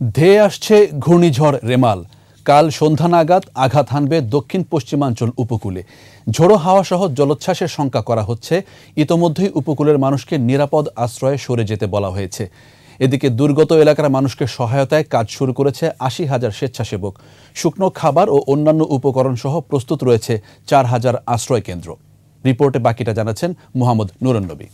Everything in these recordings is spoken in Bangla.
ধেয়ে আসছে ঘূর্ণিঝড় রেমাল। কাল সন্ধ্যা নাগাদ আঘাত হানবে দক্ষিণ পশ্চিমাঞ্চল উপকূলে। ঝোড়ো হাওয়া সহ জলোচ্ছ্বাসের শঙ্কা করা হচ্ছে। ইতোমধ্যেই উপকূলের মানুষকে নিরাপদ আশ্রয়ে সরে যেতে বলা হয়েছে। এদিকে দুর্গত এলাকার মানুষকে সহায়তায় কাজ শুরু করেছে ৮০,০০০ স্বেচ্ছাসেবক। শুকনো খাবার ও অন্যান্য উপকরণ সহ প্রস্তুত রয়েছে ৪,০০০ আশ্রয় কেন্দ্র। রিপোর্টে বাকিটা জানাচ্ছেন মোহাম্মদ নুরুন নবী।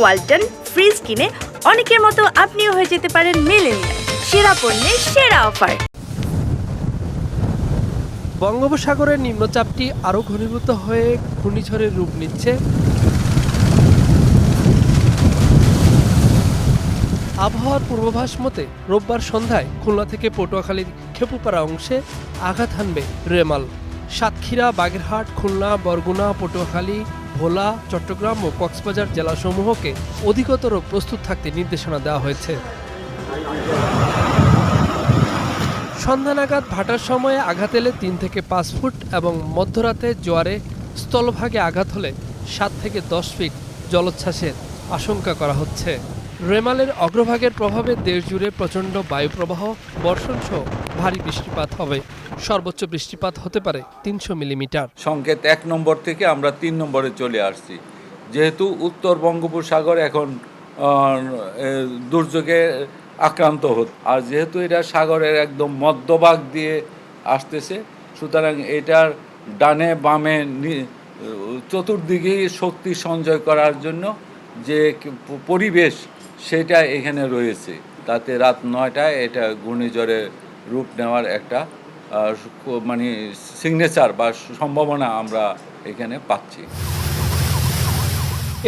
ওয়ালটন ফ্রিজ কিনে অনেকের মতো আপনিও হয়ে যেতে পারেন মিলেনিয়াল। সেরা পণ্যের সেরা অফার। বঙ্গোপসাগরের নিম্নচাপটি আরও ঘনীভূত হয়ে ঘূর্ণিঝড়ের রূপ নিচ্ছে। আবহাওয়ার পূর্বাভাস মতে রোববার সন্ধ্যায় খুলনা থেকে পটুয়াখালীর খেপুপাড়া অংশে আঘাত হানবে রেমাল। সাতক্ষীরা, বাগেরহাট, খুলনা, বরগুনা, পটুয়াখালী, ভোলা, চট্টগ্রাম ও কক্সবাজার জেলাসমূহকে অধিকতর প্রস্তুত থাকতে নির্দেশনা দেওয়া হয়েছে। সন্ধ্যা নাগাদ ভাটার সময়ে আঘাত এলে ৩ থেকে ৫ ফুট এবং মধ্যরাতে জোয়ারে স্থলভাগে আঘাত হলে ৭ থেকে ১০ ফিট জলোচ্ছ্বাসের আশঙ্কা করা হচ্ছে। রেমালের অগ্রভাগের প্রভাবে দেশ জুড়ে প্রচণ্ড বায়ুপ্রবাহ, বর্ষণসহ ভারী বৃষ্টিপাত হবে। সর্বোচ্চ বৃষ্টিপাত হতে পারে ৩০০ মিলিমিটার। সংকেত ১ নম্বর থেকে আমরা ৩ নম্বরে চলে আসছি। যেহেতু উত্তর বঙ্গোপসাগর এখন দুর্যোগে আক্রান্ত হচ্ছে, আর যেহেতু এটা সাগরের একদম মধ্যভাগ দিয়ে আসতেছে, সুতরাং এটার ডানে বামে চতুর্দিকেই শক্তি সঞ্চয় করার জন্য যে পরিবেশ সেটা এখানে রয়েছে, তাতে রাত ৯টায় এটা ঘূর্ণিঝড়ের রূপ নেওয়ার একটা মানে সিগনেচার বা সম্ভাবনা আমরা এখানে পাচ্ছি।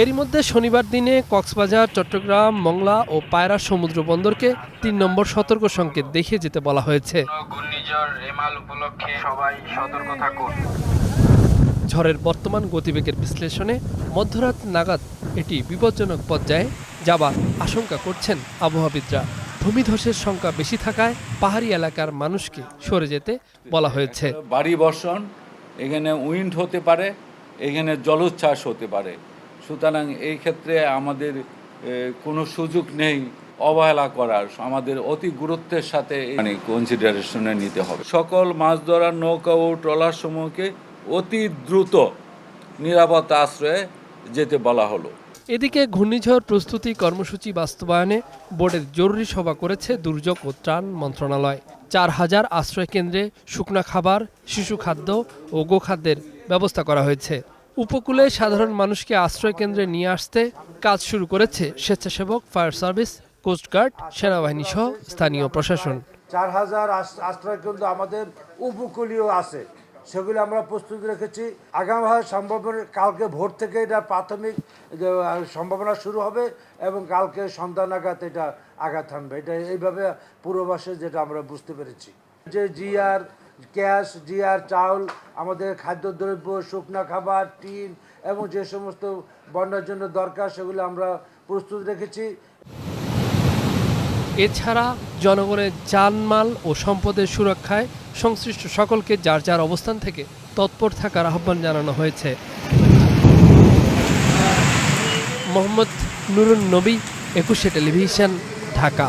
এরই মধ্যে শনিবার দিনে কক্সবাজার, চট্টগ্রাম, মংলা ও পায়রা সমুদ্র বন্দরকে ৩ নম্বর সতর্ক সংকেত দেখিয়ে যেতে বলা হয়েছে। ঘূর্ণিঝড় রেমাল উপলক্ষে সবাই সতর্ক থাকুন। ঝড়ের বর্তমান গতিবেগের বিশ্লেষণে মধ্যরাত নাগাদ এটি বিপজ্জনক পর্যায়ে যাবার আশঙ্কা করছেন আবহাওয়াবিদরা। ভূমিধসের সংখ্যা বেশি থাকায় পাহাড়ি এলাকার মানুষকে সরে যেতে বলা হয়েছে। ভারী বর্ষণ, এখানে উইন্ড হতে পারে, এখানে জলোচ্ছ্বাস হতে পারে। সুতরাং এই ক্ষেত্রে আমাদের কোনো সুযোগ নেই অবহেলা করার, আমাদের অতি গুরুত্বের সাথে মানে কনসিডারেশনে নিতে হবে। সকল মাছ ধরার নৌকা ও ট্রলার সমূহকে অতি দ্রুত নিরাপদ আশ্রয়ে যেতে বলা হলো। এদিকে ঘূর্ণিঝড় প্রস্তুতি কর্মসূচি বাস্তবায়নে বোর্ডের জরুরি সভা করেছে দুর্যোগ ও ত্রাণ মন্ত্রণালয়। ৪,০০০ আশ্রয় কেন্দ্রে শুকনো খাবার, শিশু খাদ্য ও গোখাদ্যের ব্যবস্থা করা হয়েছে। উপকূলে সাধারণ মানুষকে আশ্রয় কেন্দ্রে নিয়ে আসতে কাজ শুরু করেছে স্বেচ্ছাসেবক, ফায়ার সার্ভিস, কোস্টগার্ড, সেনাবাহিনী সহ স্থানীয় প্রশাসন। ৪,০০০ আশ্রয় কেন্দ্র আমাদের উপকূলীয় আছে, সেগুলো আমরা প্রস্তুতি রেখেছি। আগামী সম্ভাবনা কালকে ভোর থেকে এটা প্রাথমিক সম্ভাবনা শুরু হবে এবং কালকে সন্ধ্যা নাগাদ এটা আঘাত হানবে। এটা এইভাবে পূর্বাভাসে যেটা আমরা বুঝতে পেরেছি যে জিআর গ্যাস, জিআর চাউল, আমাদের খাদ্যদ্রব্য, শুকনো খাবার, টিন এবং যে সমস্ত বন্যার জন্য দরকার সেগুলো আমরা প্রস্তুত রেখেছি। এছাড়া জনগণের জানমাল ও সম্পদের সুরক্ষায় সংশ্লিষ্ট সকলকে যার যার অবস্থান থেকে তৎপর থাকার আহ্বান জানানো হয়েছে। মোহাম্মদ নুরুন নবী, ২১শে টেলিভিশন, ঢাকা।